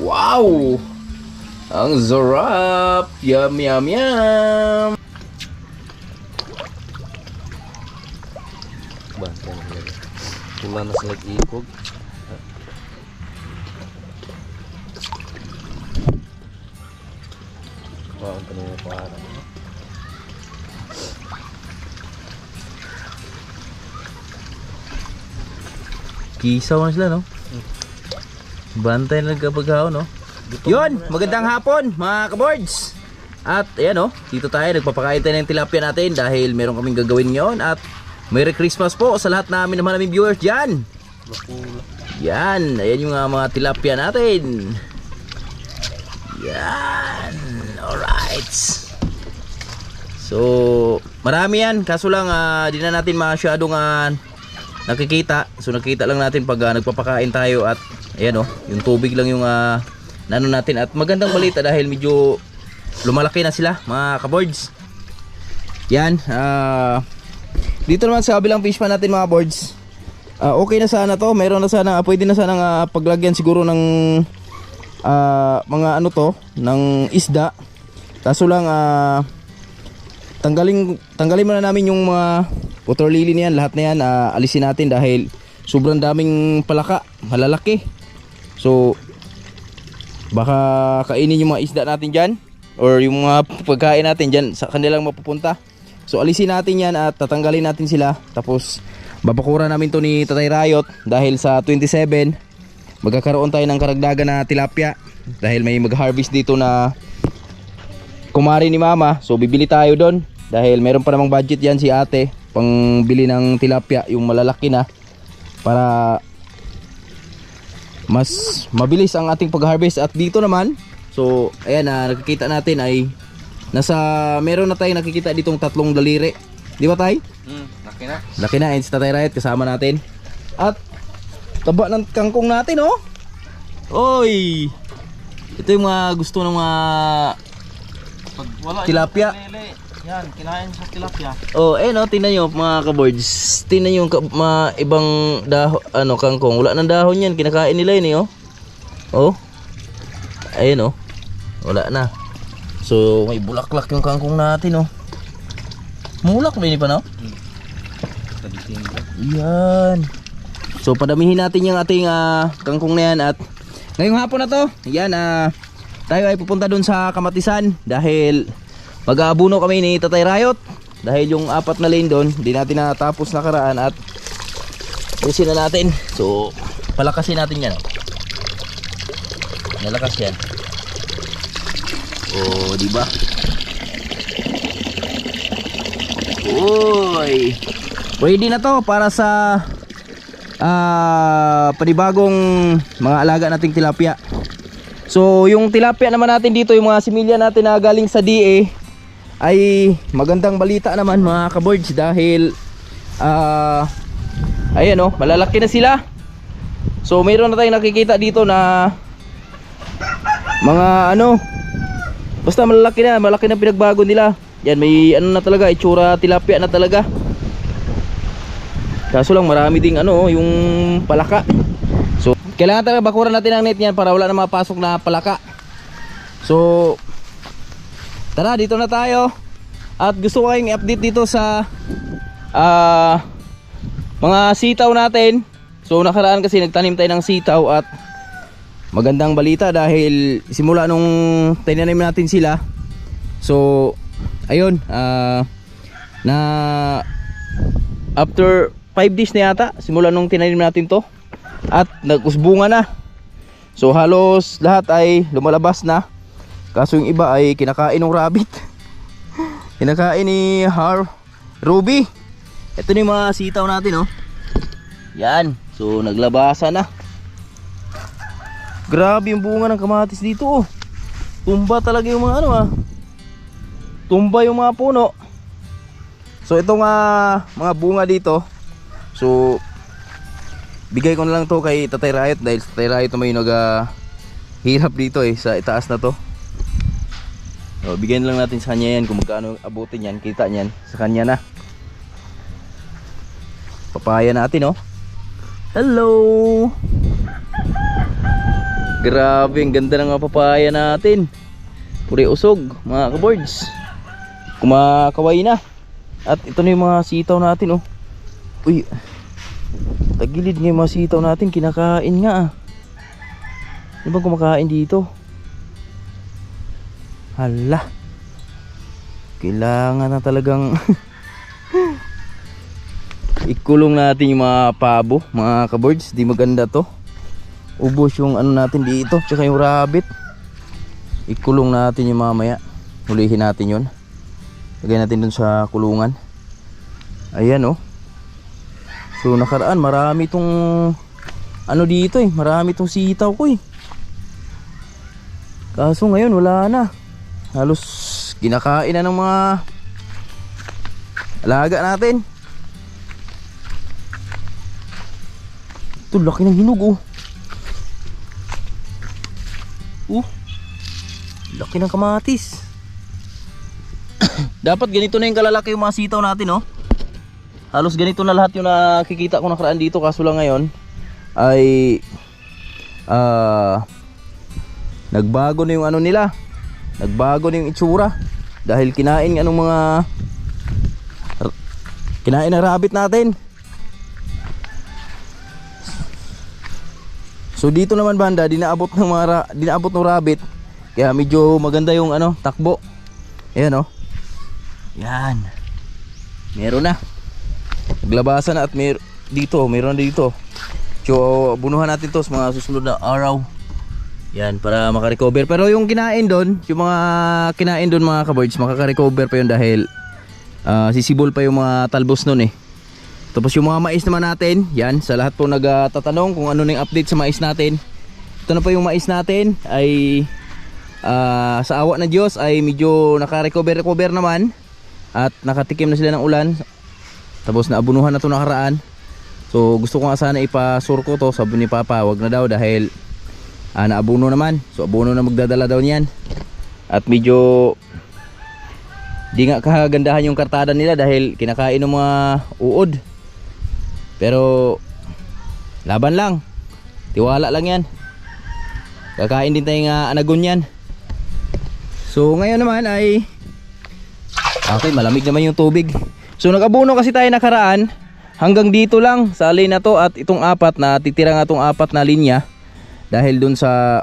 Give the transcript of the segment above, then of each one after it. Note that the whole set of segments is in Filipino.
Wow! Ang sarap! Yum, yum, yum! Bantay na talaga. Tula na sa nag-ikog. Wow, ang kanina parang. Kisaw na sila, no? Bantay na nagkapaghaw, no? Yun! Magandang hapon, mga kaboards! At ayan, no? Dito tayo, nagpapakain tayo ng tilapia natin dahil meron kaming gagawin ngayon. At Merry Christmas po sa lahat namin naman naming viewers dyan! Yan! Ayan yung mga tilapia natin! Yan! Alright! So, marami yan. Kaso lang, di na natin masyadong nakikita. So nakikita lang natin pag nagpapakain tayo. At ayan, yung tubig lang yung nano natin. At magandang balita dahil medyo lumalaki na sila, mga kaboards. Yan, dito naman sa kabilang fish pan natin, mga boards, okay na sana to. Meron na sana, pwede na sana paglagyan siguro ng mga ano to, ng isda. Kaso lang tanggalin muna namin yung mga water lily niyan, lahat na yan alisin natin dahil sobrang daming palaka, malalaki. So baka kainin yung mga isda natin dyan or yung mga pagkain natin dyan sa kanilang mapupunta. So alisin natin yan at tatanggalin natin sila. Tapos babakura namin to ni Tatay Rayot dahil sa 27 magkakaroon tayo ng karagdagan na tilapia dahil may mag-harvest dito na kumari ni Mama. So bibili tayo doon dahil meron pa namang budget yan si ate pang bili ng tilapia, yung malalaki na, para mas mabilis ang ating pag-harvest. At dito naman, so ayan, nakikita natin ay meron na tayong nakikita ditong tatlong daliri, di ba tay? Laki na. Laki na, and si Tatay Rayot kasama natin. At taba ng kangkong natin, oh. Oy, ito yung mga gusto ng mga Pag wala tilapia. Yan, kinain sa tilapia. Oh, tingnan nyo mga kaboards. Tingnan nyo yung mga ibang kangkong. Wala ng dahon yan, kinakain nila yun, oh. Oh. Ayun, oh. Wala na. So may bulaklak yung kangkong natin, oh. Mulak ba yun pa, no? Yan. So padamihin natin yung ating kangkong na yan. At ngayong hapon na to, yan, tayo ay pupunta dun sa Kamatisan dahil mag-aabuno kami ni Tatay Rayot dahil yung 4 na lane doon hindi natin natapos nakaraan at ayusin na natin. So palakasin natin yan, nalakas yan. Oh, di ba? Uy, ready na to para sa panibagong mga alaga nating tilapia. So yung tilapia naman natin dito, yung mga similya natin na galing sa DA, ay magandang balita naman, mga kaboards, dahil ayan, malalaki na sila. So mayroon na tayong nakikita dito na mga basta malaki na pinagbago nila. Yan, may na talaga, itsura tilapia na talaga. Kaso lang marami ding yung palaka. So kailangan talaga bakuran natin ang net niyan para wala na mapasok na palaka. So tara, dito na tayo. At gusto ko kayong i-update dito sa mga sitaw natin. So nakaraan kasi nagtanim tayo ng sitaw at magandang balita dahil simula nung tinanim natin sila, so ayun, na after 5 days na yata simula nung tinanim natin to at nag-usbunga na. So halos lahat ay lumalabas na. Kaso yung iba ay kinakain ng rabbit. Kinakain ni Ruby. Ito na yung mga sitaw natin, oh. Yan. So naglabasa na. Grabe yung bunga ng kamatis dito, oh. Tumba talaga yung mga tumba yung mga puno. So itong mga bunga dito, so bigay ko na lang to kay Tatay Rayot dahil Tatay Rayot naman yung hirap dito sa itaas na to. So bigyan lang natin sa kanya yan kung magkano abutin yan, kita niyan sa kanya na. Papaya natin, oh. Hello. Grabe, ang ganda ng mga papaya natin. Puri usog, mga kaboards. Kumakaway na. At ito na yung mga sitaw natin, oh. Uy, tagilid nga yung mga sitaw natin. Kinakain nga, ah. Ano bang kumakain dito? Hala. Kailangan na talagang ikulong natin yung mga pabo, mga kaboards. Di maganda to. Ubos yung ano natin dito, tsaka yung rabbit. Ikulong natin yung mamaya. Hulihin natin yun. Lagay natin dun sa kulungan. Ayan, oh. So nakaraan marami tong ano dito eh, marami tong sitaw ko eh. Kaso ngayon wala na. Halos kinakain na ng mga alaga natin. Ito, laki ng hinog, oh. Laki ng kamatis. Dapat ganito na yung kalalaki yung mga sitaw natin, oh. Halos ganito na lahat yung nakikita ko nakaraan dito. Kaso lang ngayon ay nagbago na yung ano nila. Nagbago na yung itsura. Dahil kinain anong mga kinain ng rabbit natin. So dito naman banda, dinaabot ng rabbit. Kaya medyo maganda yung ano, takbo. Ayan, oh. Yan. Meron na. Naglabasan na at meron dito. So bunuhan natin to sa mga susunod na araw. Yan, para makarecover. Pero yung kinain doon, yung mga kinain doon mga kaboards, makaka-recover pa yun dahil sisibol pa yung mga talbos noon eh. Tapos yung mga mais naman natin, yan, sa lahat po nagtatanong kung ano na yung update sa mais natin. Ito na po yung mais natin ay sa awa ng Diyos ay medyo naka-recover naman. At nakatikim na sila ng ulan. Tapos naabunuhan na ito nakaraan. So gusto ko nga sana ipasurko to. Sabi ni Papa, wag na daw dahil naabuno naman. So abuno na magdadala daw niyan. At medyo di nga kagandahan yung kartada nila dahil kinakain ng mga uod. Pero laban lang. Tiwala lang yan. Kakain din tayong anagon yan. So ngayon naman ay okay, malamig naman yung tubig. So nag-abuno kasi tayo nakaraan. Hanggang dito lang sa alay na to. At itong apat na titira nga itong apat na linya. Dahil dun sa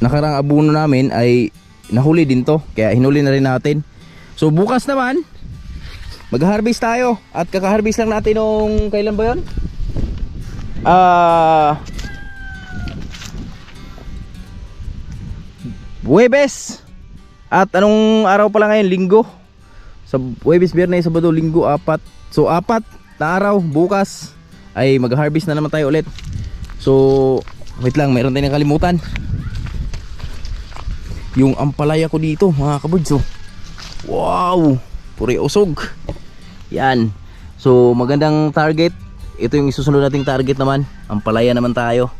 nakarang abuno namin ay nahuli din to. Kaya hinuli na rin natin. So bukas naman mag-harvest tayo. At kaka-harvest lang natin nung kailan ba yun? Huwebes. At anong araw pala ngayon? Linggo. Sa Huwebes, Biyernes, Sabado, Linggo, 4. So 4 na araw bukas ay mag-harvest na naman tayo ulit. So wait lang, mayroon tayong nakalimutan. Yung ampalaya ko dito mga kabuds, oh. Wow, puri usog. Yan. So magandang target. Ito yung isusunod nating target naman. Ampalaya naman tayo.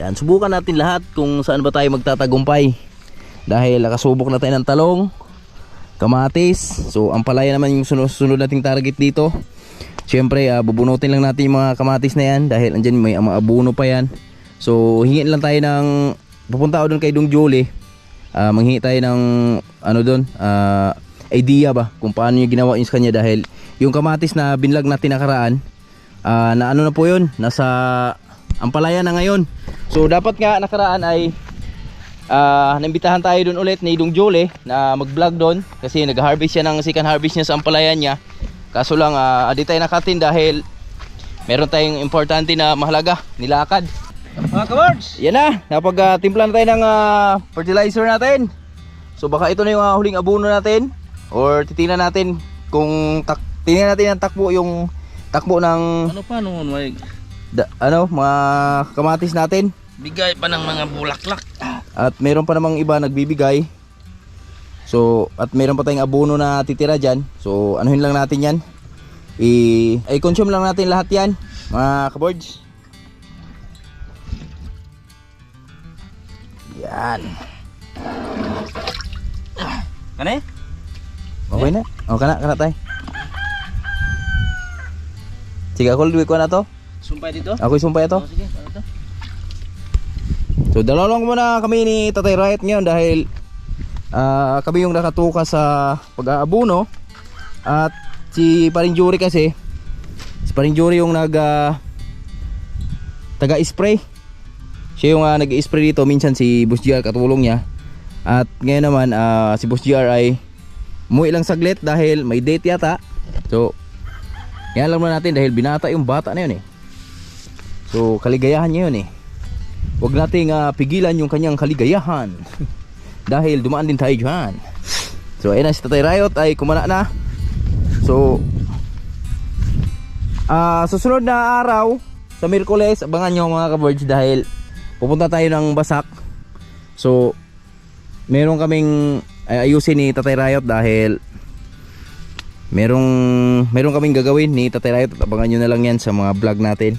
Yan, subukan natin lahat kung saan ba tayo magtatagumpay. Dahil nakasubok na tayo ng talong, kamatis. So ampalaya naman yung sunod nating target dito. Siyempre bubunutin lang natin yung mga kamatis na yan. Dahil andyan may maabuno pa yan. So hingin lang tayo ng, pupunta ako doon kay Dong Jolie. Manghingi tayo ng ano doon, idea ba kung paano yung ginawa yun sa kanya. Dahil yung kamatis na binlag natin nakaraan, na ano na po yun, nasa ampalaya na ngayon. So dapat nga nakaraan ay naimbitahan tayo doon ulit ni Dong Jolie na mag-vlog doon. Kasi nag-harvest siya ng second harvest niya sa ampalaya niya. Kaso lang di tayo nakatin dahil meron tayong importante na mahalaga, nilakad. Mga kabards, yan na, napag-timpla na tayo ng fertilizer natin. So baka ito na yung huling abuno natin. Or titingnan natin kung tingnan natin ang takbo, yung takbo ng Ano pa noon, Mike? mga kamatis natin. Bigay pa ng mga bulaklak. At meron pa namang iba nagbibigay. So at meron pa tayong abuno na titira dyan. So anuhin lang natin yan, i-consume lang natin lahat yan mga kaboards. Yan. Kani? Okay na? O kana tayo. Sige, ako luwi ko na to. Sumpay dito? Ako isumpay ito. Sige, ano to? So dalawa lang muna kami ni Tatay Riot ngayon dahil kami yung nakatuka sa pag-aabuno. At si Paring Jury kasi, si Paring Jury yung taga-spray. Siya yung nag-spray dito. Minsan si Boss GR katulong niya. At ngayon naman si Boss GR ay umuwi lang saglit dahil may date yata. So yan alam na natin dahil binata yung bata na yun eh. So kaligayahan niya yun eh. Huwag nating pigilan yung kanyang kaligayahan dahil dumaan din tayo dyan. So ayun na, si Tatay Riot ay kumana na. So susunod na araw sa Miyerkules, abangan nyo mga ka-birds dahil pupunta tayo ng Basak. So meron kaming ayusin ni Tatay Riot dahil meron kaming gagawin ni Tatay Riot. Abangan nyo na lang yan sa mga vlog natin.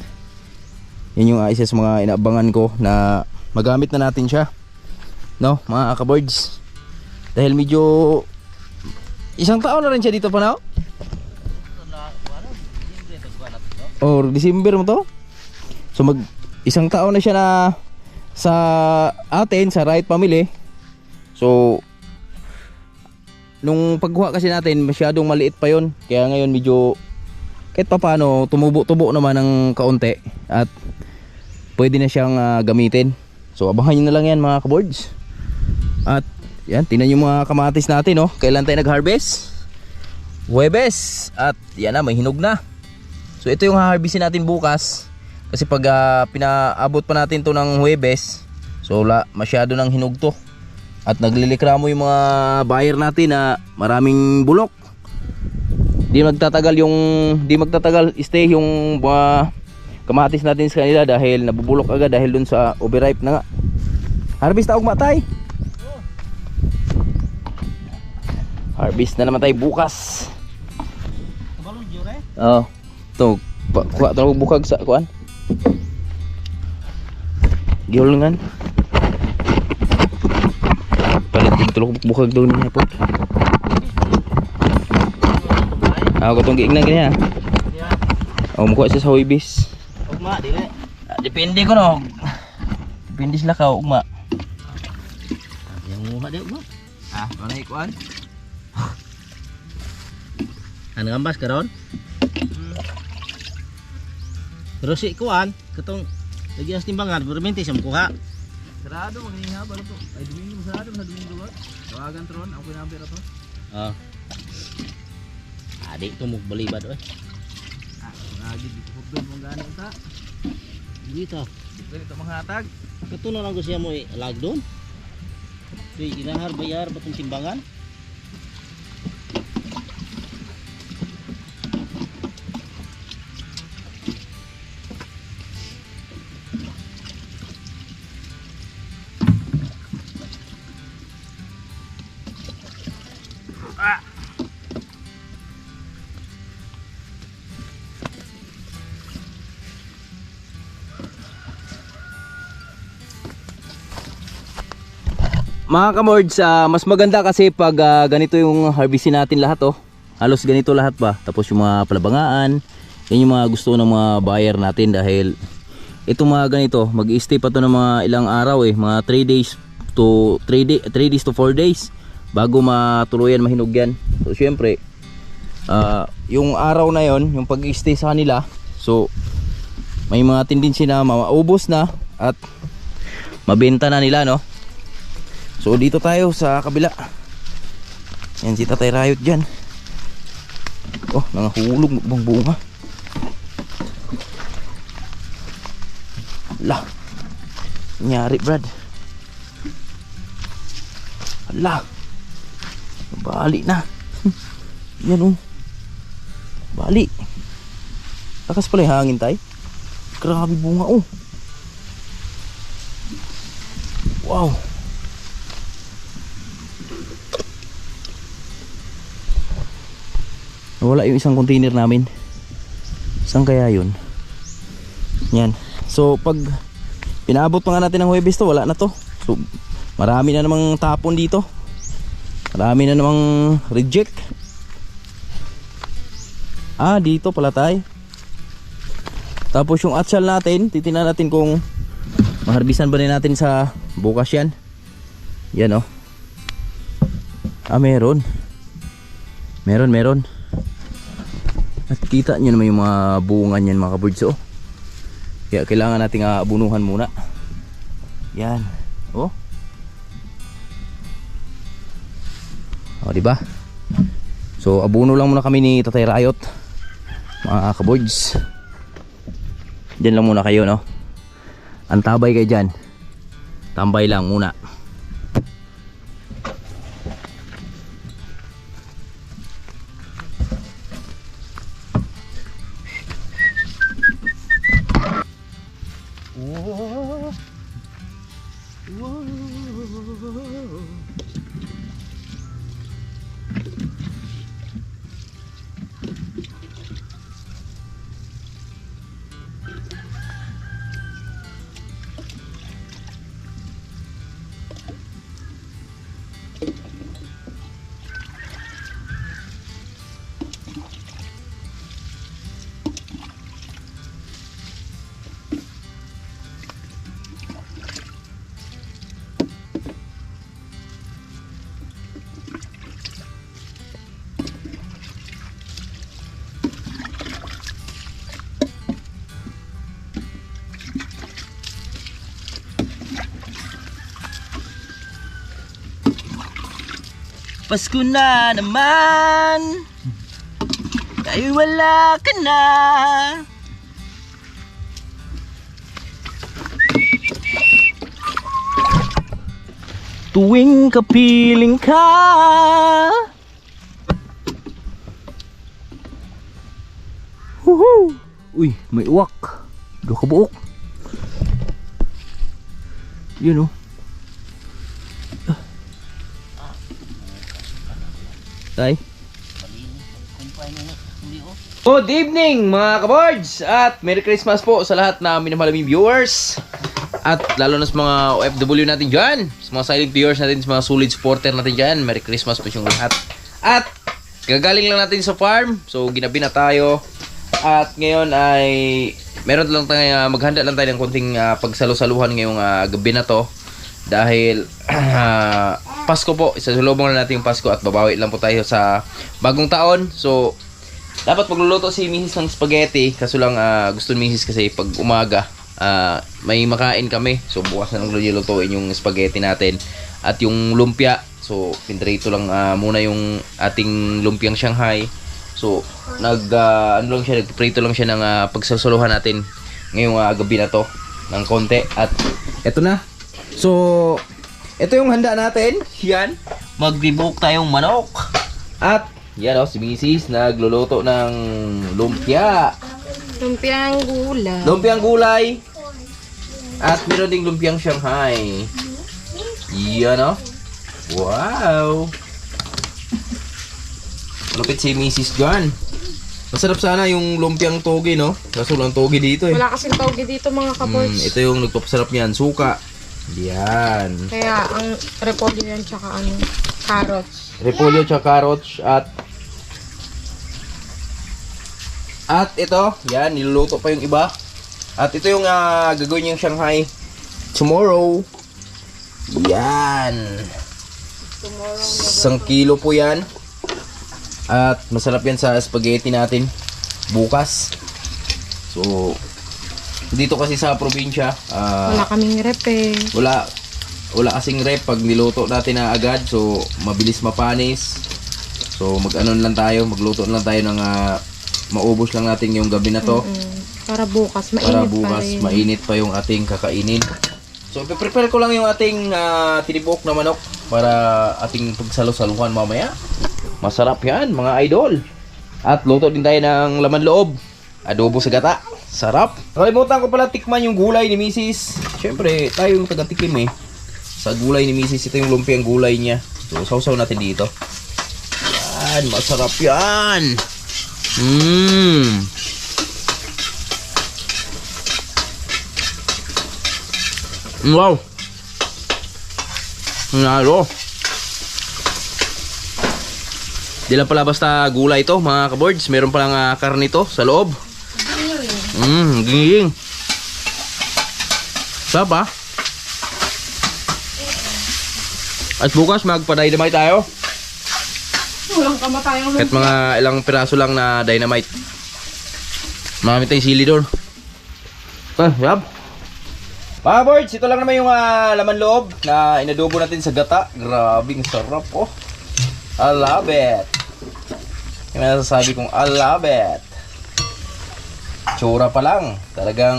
Yan yung isa sa mga inaabangan ko na magamit na natin siya, no mga ka-birds, dahil medyo isang taon na rin siya dito pa na. Or December mo to. So isang taon na siya na sa atin sa Riot Family. So nung pagkuha kasi natin masyadong maliit pa yon, kaya ngayon medyo kahit pa paano tumubo-tubo naman ng kaunti at pwede na siyang gamitin. So abangan nyo na lang yan mga ka-boards. At yan, tingnan yung mga kamatis natin, oh. Kailan tayo nag-harvest? Huwebes. At yan na, may hinog na. So ito yung ha-harvestin natin bukas. Kasi pag pinaabot pa natin to ng Huwebes, so masyado nang hinog to. At naglilikramo yung mga buyer natin na maraming bulok. Di magtatagal stay yung kamatis natin sa kanila dahil nabubulok agad dahil dun sa overripe na nga. Harvest na ugma tay. Harvest na naman tayo bukas. Oh, to kuha tawag bukag sa kuan. Gihulungan. Palit tulog bukag doon niya po. Ako tong giingnan kanya. Oh, mukuha siya sa Huwebes. Ugma, dili. Depende ko no. Depende sila ka ugma. Yang muha di ugma. Ano ikuan? Ano ngambas karon? Pero si kuan, katong lagi as timbangan, permente sa mukuha. Sarado maghihinga ba to? Ay Domingo sarado sa Domingo ba? Tawagan tron, ako number to. Ah. Adik tumog balibad oy. Lagi dito ko doon mong gana ta. Dito. Dito ito manghatag. Katuno lang ko siya mo lag doon. Di inahar bayar batong timbangan. Mga kamords, mas maganda kasi pag ganito yung harvestin natin lahat, oh. Halos ganito lahat ba. Tapos yung mga palabangaan, yan yung mga gusto ng mga buyer natin dahil itong mga ganito, mag-i-stay pa to ng mga ilang araw eh, mga 3 days to 4 days bago matuluyan mahinog yan. So syempre, yung araw na yon, yung pag-i-stay sa kanila, so may mga tendency na maubos na at mabenta na nila, no. So dito tayo sa kabila. Yan si Tatay Riot dyan. Oh, nangahulog bang bunga. Ala, nangyari Brad. Ala, bali na. Yan oh, bali. Lakas pala yung hangin tay. Grabe bunga oh. Wow. Wala yung isang container namin. Saan kaya yun? Yan. So pag pinaabot pa nga natin ng Huwebes to, wala na to. So marami na namang tapon dito. Marami na namang reject. Dito pala tayo. Tapos yung atsal natin, titingnan natin kung Maharbisan ba rin natin sa bukas yan? Yan oh. Meron. Meron. At kita nyo naman yung mga buungan yan mga kabirds oh. Kaya kailangan nating abunuhan muna. Yan. Oh. O diba? So abuno lang muna kami ni Tatay Rayot. Mga kabirds. Diyan lang muna kayo no. Antabay kayo dyan. Tambay lang muna. Pasko na naman, ay wala ka na. Tuwing kapiling ka, woohoo! Uy, may uwak. Doon ka buok. Yun oh. Tay. Good evening mga kaboards at Merry Christmas po sa lahat na minamalaming viewers at lalo na sa mga OFW natin dyan, sa mga silent viewers natin, sa mga solid supporter natin dyan. Merry Christmas po yung lahat. At gagaling lang natin sa farm, so ginabi na tayo at ngayon ay meron lang tayo, maghanda lang tayo ng konting pagsalusaluhan ngayong gabi na to dahil Pasko po, isasulubong na natin yung Pasko at babawi lang po tayo sa bagong taon. So dapat magluluto si Mrs. ng spaghetti, kaso lang gusto ni Mrs. kasi pag umaga may makain kami, so bukas na lang lulutuin yung spaghetti natin at yung lumpia. So pinrito lang muna yung ating lumpiang Shanghai. So nagprito lang siya ng pagsasaluhan natin ngayong gabi na to ng konti at eto na. So ito yung handa natin. Yan. Mag-debok tayong manok. At yan o, si Mrs. nagluluto ng lumpia. Lumpiang gulay. Lumpiang gulay. At meron ding lumpiang Shanghai. Yan o. Wow. Lupit si Mrs. John. Masarap sana yung lumpiang toge no. Kaso lang toge dito eh. Wala kasing tawag dito mga kaboards. Ito yung nagpapasarap niyan. Suka. Yan. Kaya ang repolyo yan tsaka carrots. Repolyo tsaka carrots at ito, yan, niluluto pa yung iba. At ito yung gagawin yung Shanghai tomorrow. Yan. 1 kilo po yan. At masarap yan sa spaghetti natin bukas. So dito kasi sa probinsya wala kaming rep eh. Wala kasing rep pag niluto natin na agad, so mabilis mapanis. So mag-ano lang tayo, magluto lang tayo ng maubos lang natin yung gabi na to. Para bukas mainit para bukas pa rin. mainit pa yung ating kakainin. So prepare ko lang yung ating tinibok na manok para ating pagsalo-saluhan mamaya. Masarap yan mga idol. At luto din tayo ng laman loob, adobo sa gata. Sarap. Nakalimutan ko pala tikman yung gulay ni Mrs. Siyempre, tayo yung taga-tikim eh. Sa gulay ni Mrs. Ito yung lumpiang gulay niya. So, sausaw natin dito. Yan, masarap yan. Wow. Nalo. Di lang pala basta gulay ito mga kaboards. Meron palang karne ito sa loob. Ginging. Sarap ah. At bukas magpa-dynamite tayo. Walang kamatayang Kahit mga ilang piraso lang na dynamite. Marami tayong sili doon. Yap. Mga boards, ito lang naman yung laman loob na inadobo natin sa gata. Grabing sarap oh. I love it. Yung nasasabi kong I love it. Tsura pa lang. Talagang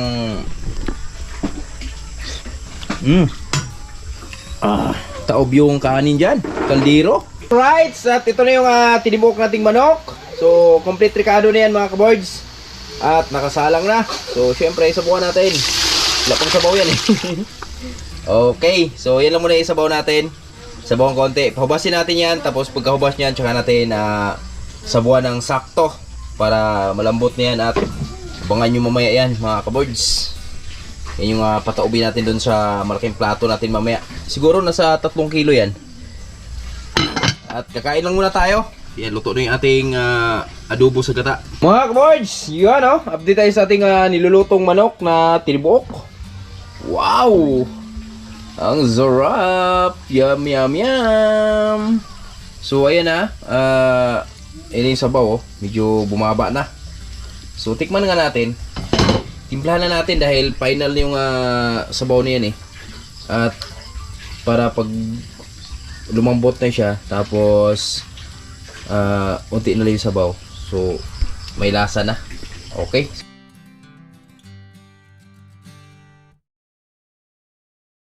taob yung kanin dyan. Kaldero. Right, at ito na yung tinibok nating manok. So, complete ricado na yan mga kaboards. At nakasalang na. So, syempre, isabuhan natin. Wala pang sabaw yan eh. Okay, so yan lang muna yung sabaw natin. Sabaw ng konti. Pahubasin natin yan. Tapos pagkahubas niyan, tsaka natin sabuhan ng sakto. Para malambot na yan. At abangan nyo mamaya yan mga kaboards. Yan yung pataubin natin dun sa malaking plato natin mamaya. Siguro nasa 3 kilo yan. At kakain lang muna tayo. Yan, luto na yung ating adobo sa gata. Mga kaboards, yun update tayo sa ating nilulutong manok na tinibok. Wow! Ang sarap! Yum, yum, yum! So, ayan ito yung sabaw, medyo bumaba na. So, tikman nga natin. Timplahan na natin dahil final yung sabaw na yan eh. At para pag lumambot na siya, tapos unti na lang yung sabaw. So, may lasa na. Okay?